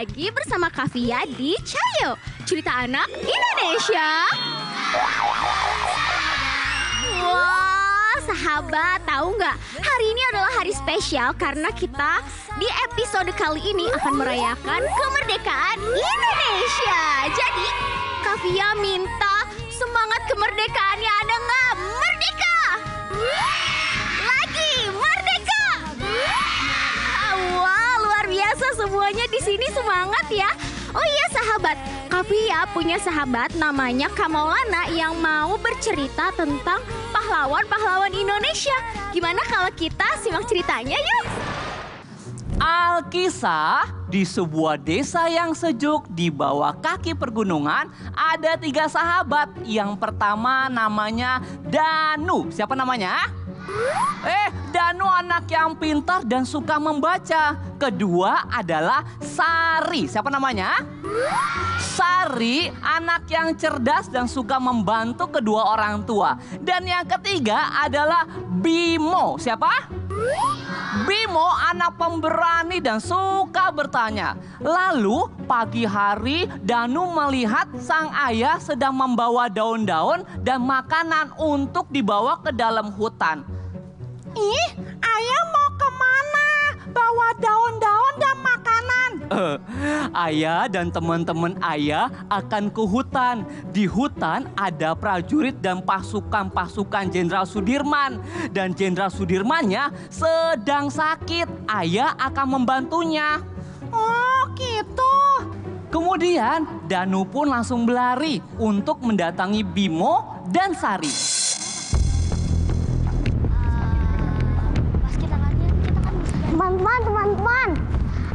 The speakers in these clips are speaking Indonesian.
lagi bersama Kavia di Cayo, cerita anak Indonesia. Wah, sahabat, tahu nggak? Hari ini adalah hari spesial karena kita di episode kali ini akan merayakan kemerdekaan Indonesia. Jadi, Kavia minta semangat kemerdekaannya ada nggak? Merdeka! Lagi, merdeka! Wah, luar biasa semuanya di sini semangat ya. Oh iya sahabat, Kavia punya sahabat namanya Kamaulana yang mau bercerita tentang pahlawan-pahlawan Indonesia. Gimana kalau kita simak ceritanya yuk? Alkisah, di sebuah desa yang sejuk di bawah kaki pergunungan ada 3 sahabat. Yang pertama namanya Danu. Siapa namanya? Danu anak yang pintar dan suka membaca. Kedua adalah Sari. Siapa namanya? Sari, anak yang cerdas dan suka membantu kedua orang tua. Dan yang ketiga adalah Bimo. Siapa? Bimo anak pemberani dan suka bertanya. Lalu pagi hari Danu melihat sang ayah sedang membawa daun-daun dan makanan untuk dibawa ke dalam hutan. Ih, ayah mau kemana? Bawa daun-daun dan makanan. Ayah dan teman-teman ayah akan ke hutan. Di hutan ada prajurit dan pasukan-pasukan Jenderal Sudirman. Dan Jenderal Sudirmannya sedang sakit. Ayah akan membantunya. Oh gitu. Kemudian Danu pun langsung berlari untuk mendatangi Bimo dan Sari. Teman-teman,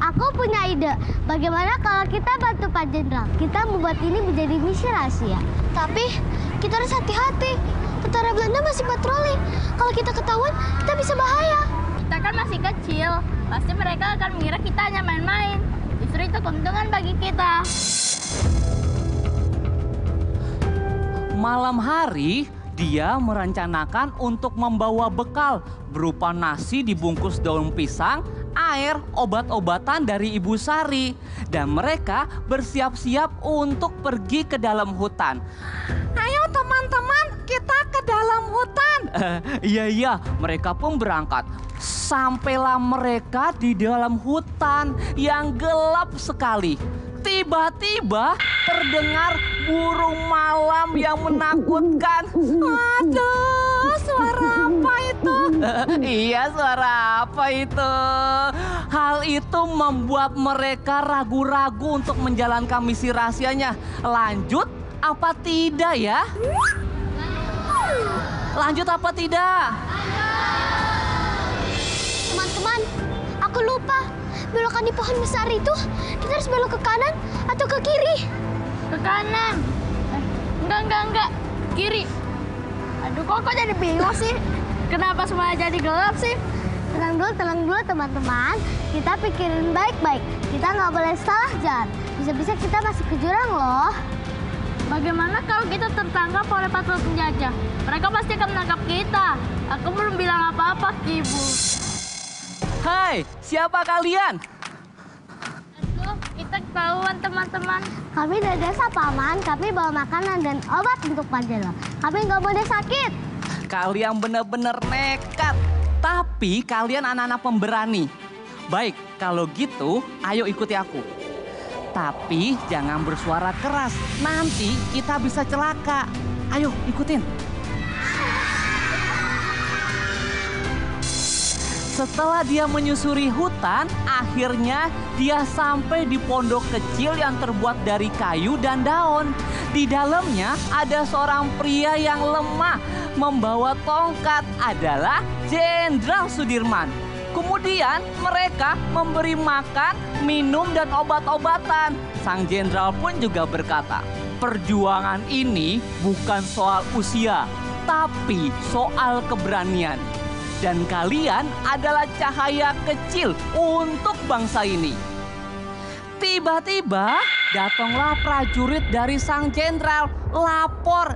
aku punya ide. Bagaimana kalau kita bantu Pak Jenderal? Kita membuat ini menjadi misi rahasia. Tapi kita harus hati-hati. Tentara Belanda masih patroli. Kalau kita ketahuan, kita bisa bahaya. Kita kan masih kecil. Pasti mereka akan mengira kita hanya main-main. Justru itu keuntungan bagi kita. Malam hari, dia merencanakan untuk membawa bekal berupa nasi dibungkus daun pisang, air, obat-obatan dari Ibu Sari. Dan mereka bersiap-siap untuk pergi ke dalam hutan. Ayo teman-teman, kita ke dalam hutan. Iya, mereka pun berangkat. Sampailah mereka di dalam hutan yang gelap sekali. Tiba-tiba terdengar burung malam yang menakutkan. Aduh, suara apa itu? Iya, suara apa itu? Hal itu membuat mereka ragu-ragu untuk menjalankan misi rahasianya. Lanjut apa tidak ya? Lanjut apa tidak? Teman-teman, aku lupa. Belokan di pohon besar itu, kita harus belok ke kanan atau ke kiri? Ke kanan. Enggak. Kiri. Aduh, kok jadi bingung sih? Kenapa semuanya jadi gelap sih? Tenang dulu teman-teman. Kita pikirin baik-baik. Kita nggak boleh salah jalan. Bisa-bisa kita masuk ke jurang loh. Bagaimana kalau kita tertangkap oleh patroli penjajah? Mereka pasti akan menangkap kita. Aku belum bilang apa-apa, Ibu. Hai, siapa kalian? Aduh, kita ketahuan teman-teman. Kami dari desa Paman, kami bawa makanan dan obat untuk Pak Jenderal. Kami nggak boleh sakit. Kalian benar-benar nekat. Tapi kalian anak-anak pemberani. Baik, kalau gitu ayo ikuti aku. Tapi jangan bersuara keras. Nanti kita bisa celaka. Ayo ikutin. Setelah dia menyusuri hutan, akhirnya dia sampai di pondok kecil yang terbuat dari kayu dan daun. Di dalamnya ada seorang pria yang lemah membawa tongkat, adalah Jenderal Sudirman. Kemudian mereka memberi makan, minum, dan obat-obatan. Sang jenderal pun juga berkata, perjuangan ini bukan soal usia, tapi soal keberanian. Dan kalian adalah cahaya kecil untuk bangsa ini. Tiba-tiba datanglah prajurit dari sang jenderal. Lapor,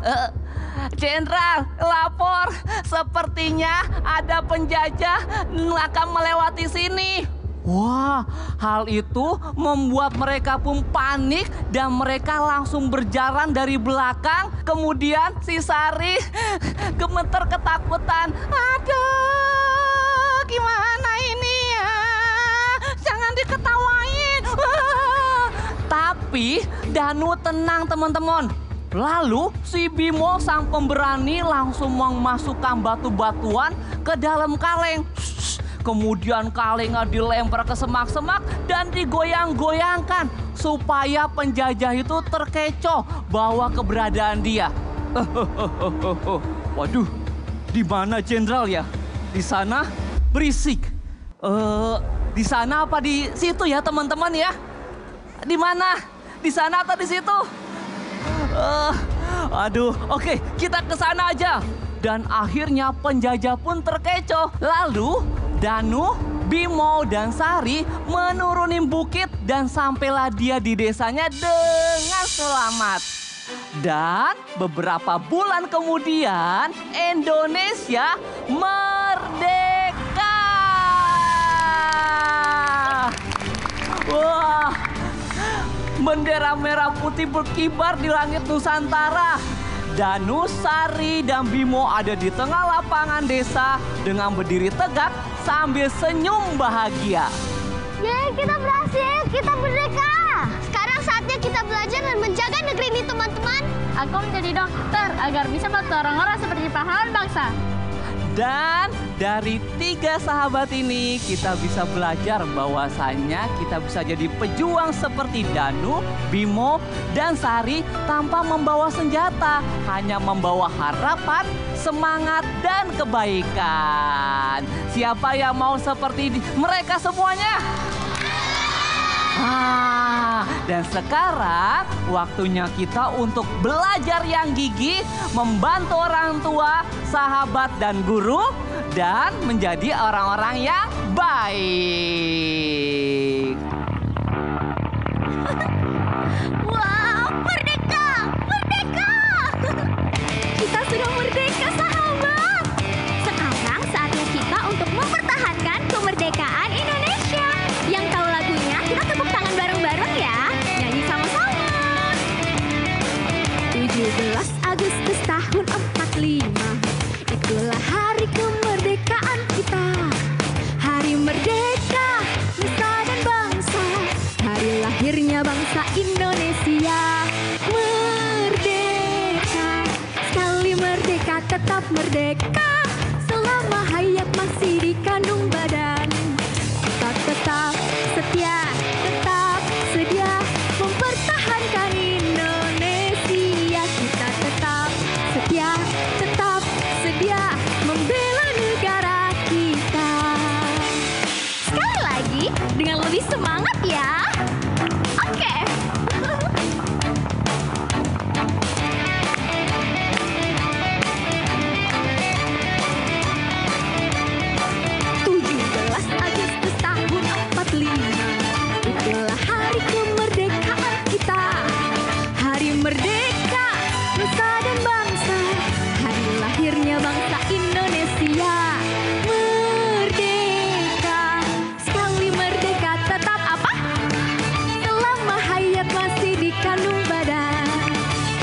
Jenderal, lapor. Sepertinya ada penjajah akan melewati sini. Wah, hal itu membuat mereka pun panik dan mereka langsung berjalan dari belakang. Kemudian si Sari gemeter ketakutan. Aduh, gimana ini ya? Jangan diketawain. Tapi Danu tenang teman-teman. Lalu si Bimo sang pemberani langsung memasukkan batu-batuan ke dalam kaleng. Kemudian kalengnya dilempar ke semak-semak dan digoyang-goyangkan supaya penjajah itu terkecoh bahwa keberadaan dia. Waduh, di mana jenderal ya? Di sana berisik. Di sana apa di situ ya teman-teman ya? Di mana? Di sana atau di situ? Oke, kita ke sana aja. Dan akhirnya penjajah pun terkecoh. Lalu Danu, Bimo, dan Sari menuruni bukit dan sampailah dia di desanya dengan selamat. Dan beberapa bulan kemudian Indonesia merdeka. Wah, bendera merah putih berkibar di langit Nusantara. Danu, Sari, dan Bimo ada di tengah lapangan desa dengan berdiri tegak sambil senyum bahagia. Yeay, kita berhasil, kita merdeka. Sekarang saatnya kita belajar dan menjaga negeri ini, teman-teman. Aku menjadi dokter agar bisa bantu orang-orang seperti pahlawan bangsa. Dan dari 3 sahabat ini kita bisa belajar bahwasannya kita bisa jadi pejuang seperti Danu, Bimo, dan Sari tanpa membawa senjata. Hanya membawa harapan, semangat, dan kebaikan. Siapa yang mau seperti mereka semuanya? Dan sekarang waktunya kita untuk belajar yang gigih, membantu orang tua, sahabat, dan guru, dan menjadi orang-orang yang baik. Wow, merdeka! Merdeka! Kita sudah merdeka, sahabat! Sekarang saatnya kita untuk mempertahankan kemerdekaan Indonesia. Yang tahu lagunya, kita tepuk tangan bareng-bareng ya. Nyanyi sama-sama. 17 Agustus tahun 45, itulah hari kemerdekaan kita. Hari merdeka, nusa dan bangsa. Hari lahirnya bangsa Indonesia. Merdeka, sekali merdeka tetap merdeka. Selama hayat masih dikandung badan, kita tetap setia, tetap sedia mempertahankan Indonesia. Kita tetap setia, tetap sedia membela negara kita. Sekali lagi dengan lebih semangat ya. Oke. 17 Agustus tahun 45, itulah hari kemerdekaan kita. Hari merdeka, nusa dan bangsa. Hari lahirnya bangsa Indonesia. Merdeka, sekali merdeka tetap apa? Selama hayat masih dikandung badan,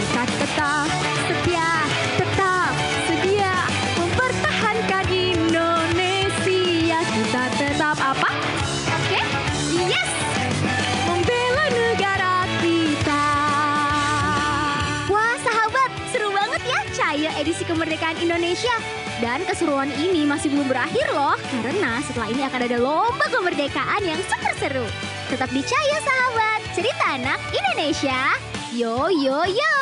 kita tetap setia, tetap sedia mempertahankan Indonesia. Kita tetap apa? Oke? Yes! Membela negara kita. Wah, sahabat, seru banget ya Cahaya edisi kemerdekaan Indonesia. Dan keseruan ini masih belum berakhir loh, karena setelah ini akan ada lomba kemerdekaan yang super seru. Tetap di Cahaya sahabat, cerita anak Indonesia. Yo yo yo.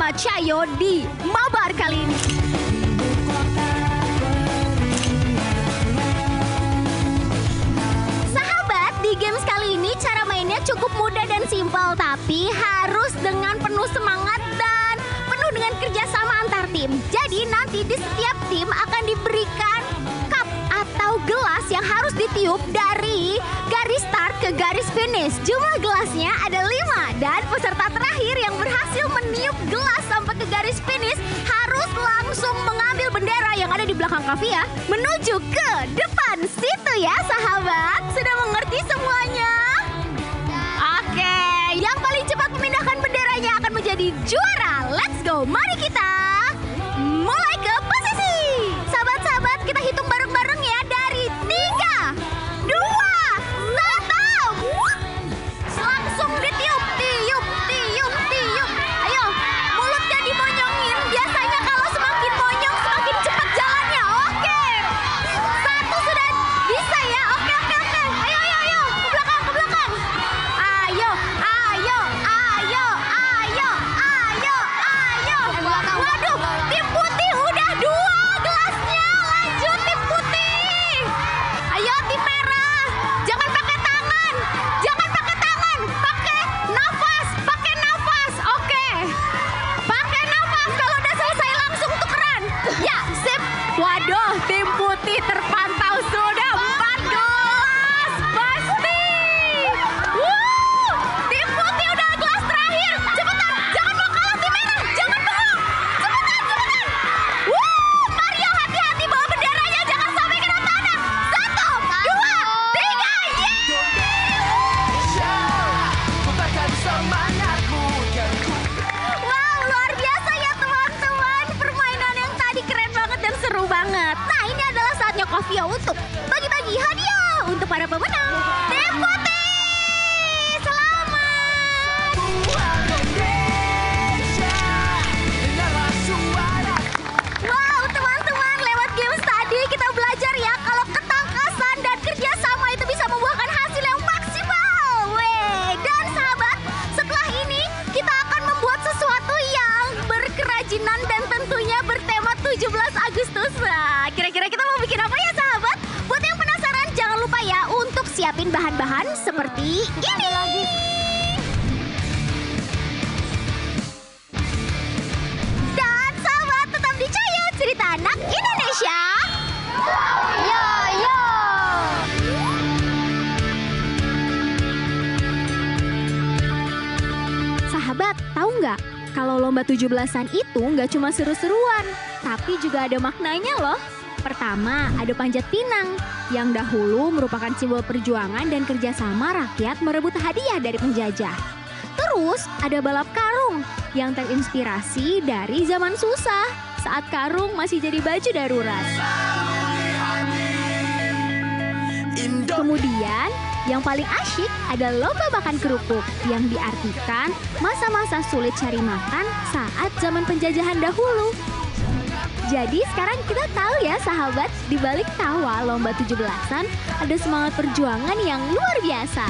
Lomba Cayo di Mabar kali ini. Sahabat, di games kali ini cara mainnya cukup mudah dan simpel, tapi harus dengan penuh semangat dan penuh dengan kerjasama antar tim. Jadi nanti di setiap tim akan diberikan cup atau gelas yang harus ditiup dari garis start ke garis finish. Jumlah gelasnya ada 5 dan peserta terakhir yang berhasil meniup gelas sampai ke garis finish harus langsung mengambil bendera yang ada di belakang Kavia menuju ke depan situ ya sahabat. Sudah mengerti semuanya? Oke, yang paling cepat memindahkan benderanya akan menjadi juara. Let's go, mari kita mulai ke posisi. Sahabat-sahabat, kita hitung bareng-bareng ya dari 3, 2, 1. Langsung ditiup, tiup, tiup, tiup. Ayo, mulutnya dimonyongin. Biasanya kalau semakin monyong semakin cepat jalannya. Oke. 1 sudah bisa ya. Oke, oke, oke. Ayo, ayo, ayo. Ke belakang, ke belakang. Ayo, ayo, ayo, ayo, ayo, ayo. Waduh, tim putih udah 2 gelasnya. Lanjut tim putih. Ayo tim merah. Jangan pakai tangan. Jangan pakai tangan. Pakai nafas. Pakai nafas. Oke. Pakai nafas. Kalau udah selesai langsung tukeran. Ya, sip. Waduh, tim putih terpantau sudah 4 gelas. Pasti. Tim putih udah gelas terakhir. Cepetan. Jangan mau kalah tim merah. Jangan bengong. Cepetan, cepetan. Mario hati-hati bawa benderanya. Jangan sampai kena tanah. 1, 2, 3. Wow, luar biasa ya teman-teman. Permainan yang tadi keren banget dan seru banget. Nah, ini adalah saatnya Kavia untuk bagi-bagi hadiah untuk para pemenang. Tim putih, selamat. Wow, teman-teman, lewat games tadi kita belajar ya kalau ketangkasan dan kerjasama itu bisa membuahkan hasil yang maksimal. Weh, dan sahabat, setelah ini kita akan membuat sesuatu yang berkerajinan dan tentunya bertema 17 Agustus. Nah, kira-kira kita mau bikin apa ya sahabat? Buat yang penasaran, jangan lupa ya untuk siapin bahan-bahan seperti ini. Dan sahabat, tetap di Cayo, cerita anak Indonesia. Yo, yo. Sahabat, tahu nggak? Kalau lomba 17-an itu nggak cuma seru-seruan, tapi juga ada maknanya loh. Pertama, ada panjat pinang, yang dahulu merupakan simbol perjuangan dan kerjasama rakyat merebut hadiah dari penjajah. Terus, ada balap karung, yang terinspirasi dari zaman susah, saat karung masih jadi baju darurat. Kemudian, yang paling asyik ada lomba makan kerupuk yang diartikan masa-masa sulit cari makan saat zaman penjajahan dahulu. Jadi sekarang kita tahu ya sahabat, di balik tawa lomba 17-an ada semangat perjuangan yang luar biasa.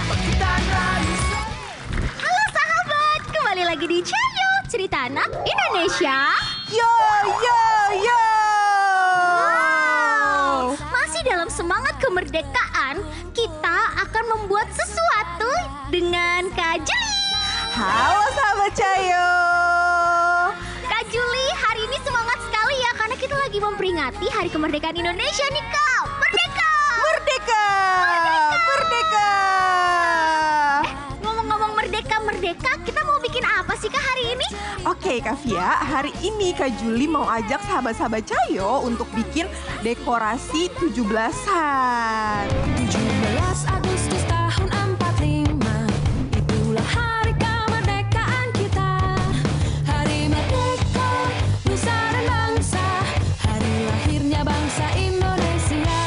Halo sahabat, kembali lagi di Cayo, cerita anak Indonesia. Yo, yo, yo. Wow, masih dalam semangat kemerdekaan, kita akan membuat sesuatu dengan Kak Juli. Halo sahabat Cayo. Kak Juli, hari ini semangat sekali ya karena kita lagi memperingati Hari Kemerdekaan Indonesia nih Kak. Merdeka! Merdeka. Merdeka. Ngomong-ngomong merdeka, kita mau bikin apa sih Kak hari ini? Oke Kavia, hari ini Kak Juli mau ajak sahabat-sahabat Cayo untuk bikin dekorasi 17-an. 17 Agustus tahun 45, itulah hari kemerdekaan kita. Hari merdeka, nusa dan bangsa, hari lahirnya bangsa Indonesia.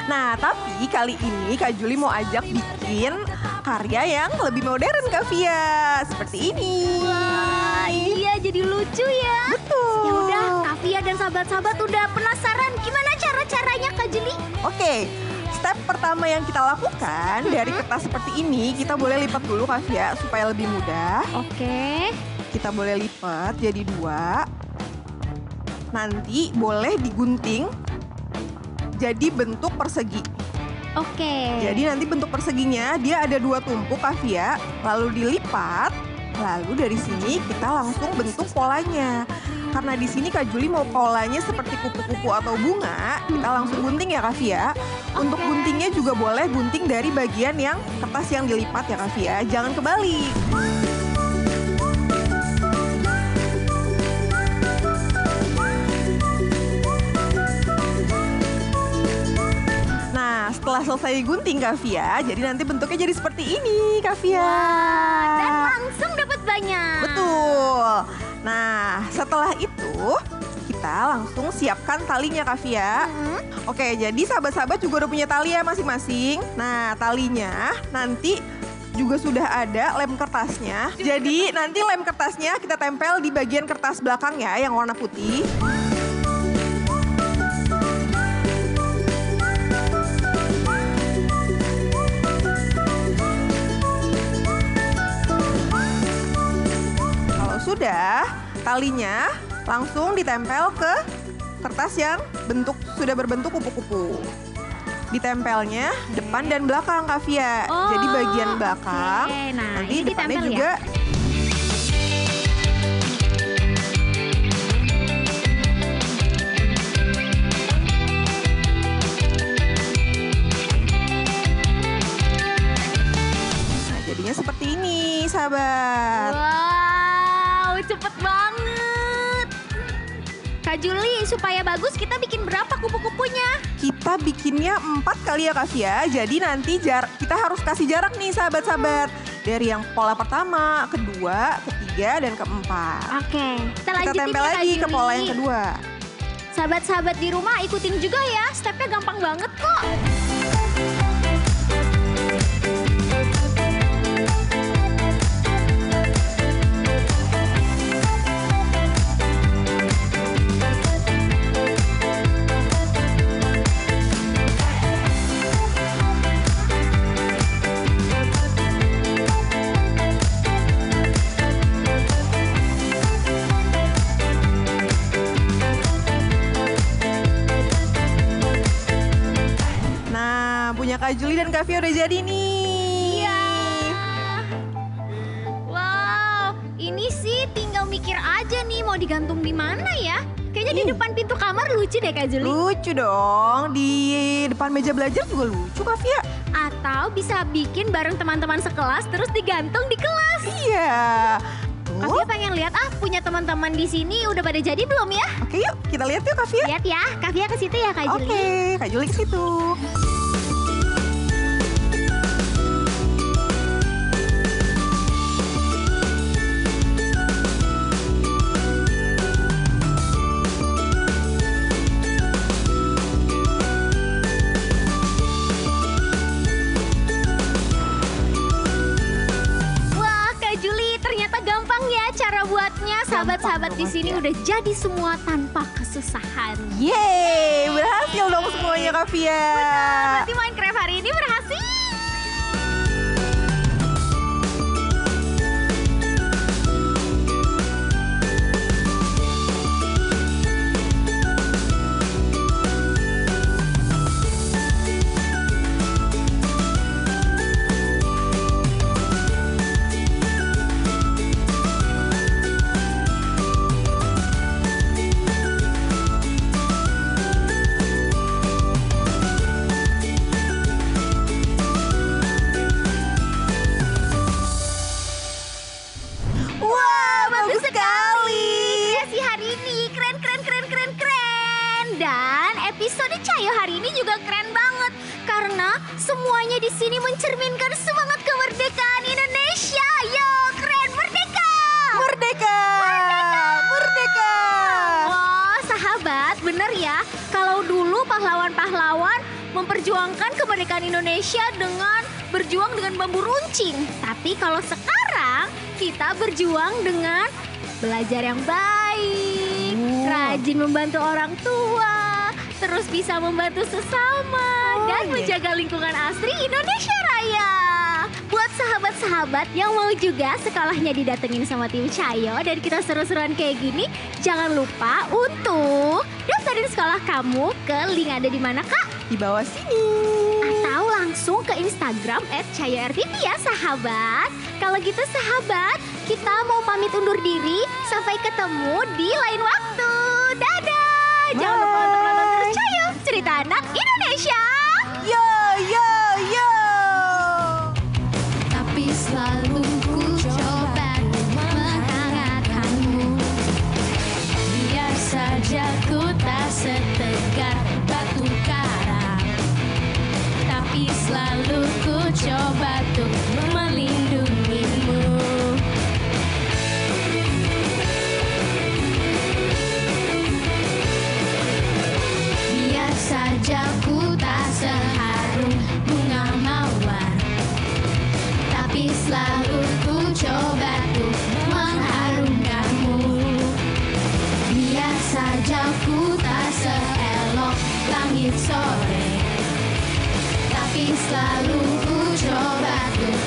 Nah, tapi kali ini Kak Juli mau ajak bikin karya yang lebih modern Kavia. Seperti ini. Wah, iya jadi lucu ya. Betul. Ya udah, Kavia dan sahabat-sahabat udah penasaran gimana cara-caranya Kak Juli? Oke, step pertama yang kita lakukan dari kertas seperti ini, kita boleh lipat dulu Kavia supaya lebih mudah. Oke. kita boleh lipat jadi 2. Nanti boleh digunting jadi bentuk persegi. Oke. Jadi nanti bentuk perseginya dia ada 2 tumpuk Kavia, lalu dilipat, lalu dari sini kita langsung bentuk polanya. Karena di sini Kak Juli mau polanya seperti kupu-kupu atau bunga, kita langsung gunting ya Kavia. Untuk guntingnya juga boleh gunting dari bagian yang kertas yang dilipat ya Kavia, jangan kebalik. Setelah selesai digunting Kavia, jadi nanti bentuknya jadi seperti ini Kavia. Dan langsung dapat banyak. Betul. Nah, setelah itu kita langsung siapkan talinya Kavia. Oke, jadi sahabat-sahabat juga udah punya tali ya masing-masing. Nah, talinya nanti juga sudah ada lem kertasnya. Jadi nanti lem kertasnya kita tempel di bagian kertas belakang ya yang warna putih. Sudah, talinya langsung ditempel ke kertas yang sudah berbentuk kupu-kupu. Ditempelnya depan dan belakang Kavia. Jadi bagian belakang, Nah, nanti ini depannya ditempel juga. ya? Nah, jadinya seperti ini, sahabat. Wow, cepet banget. Kak Juli, supaya bagus kita bikin berapa kupu-kupunya? Kita bikinnya 4 kali ya Kavia. Jadi nanti kita harus kasih jarak nih sahabat-sahabat. Dari yang pola pertama, kedua, ketiga, dan keempat. Oke, kita Kita lanjutin tempel ya, Kak lagi ke Juli. pola yang kedua. Sahabat-sahabat di rumah ikutin juga ya, stepnya gampang banget kok. Punya Kak Juli dan Kavia udah jadi nih. Iya. Wow, ini sih tinggal mikir aja nih mau digantung di mana ya. Kayaknya di depan pintu kamar lucu deh Kak Juli. Lucu dong, di depan meja belajar juga lucu Kavia. Atau bisa bikin bareng teman-teman sekelas terus digantung di kelas. Iya. Kavia pengen lihat punya teman-teman di sini udah pada jadi belum ya? Oke yuk, kita lihat yuk Kavia. Lihat ya, Kavia ke situ ya Kak Juli. Oke, Kak Juli ke situ. Sahabat-sahabat di sini udah jadi semua tanpa kesusahan. Yeay, berhasil dong semuanya Kavia. Berarti Minecraft hari ini berhasil. Episode Cayo hari ini juga keren banget karena semuanya di sini mencerminkan semangat kemerdekaan Indonesia. Yo, keren, merdeka! Merdeka! Merdeka! Wah, sahabat, bener ya. Kalau dulu pahlawan-pahlawan memperjuangkan kemerdekaan Indonesia dengan berjuang dengan bambu runcing. Tapi kalau sekarang kita berjuang dengan belajar yang baik, rajin membantu orang tua, terus bisa membantu sesama dan menjaga lingkungan asri Indonesia Raya. Buat buat sahabat-sahabat yang mau juga sekolahnya didatengin sama tim Cayo dan kita seru-seruan kayak gini, jangan lupa untuk daftarin sekolah kamu ke link ada di mana, Kak? Di bawah sini. Atau langsung ke Instagram @CayoRTP ya sahabat. Kalau gitu sahabat, kita mau pamit undur diri. Sampai ketemu di lain waktu. Dadah. Jangan lupa untuk nonton terus Cayo, cerita anak Indonesia. Yo yo yo. Tapi selalu ku coba menghangatkanmu. Biar saja ku tak setegar batu karang, tapi selalu ku coba untuk melindungimu. Biar saja ku tak seharum bunga mawar, tapi selalu ku coba untuk mengharumkanmu. Biar saja ku tak seelok langit sore, tapi selalu ku coba untuk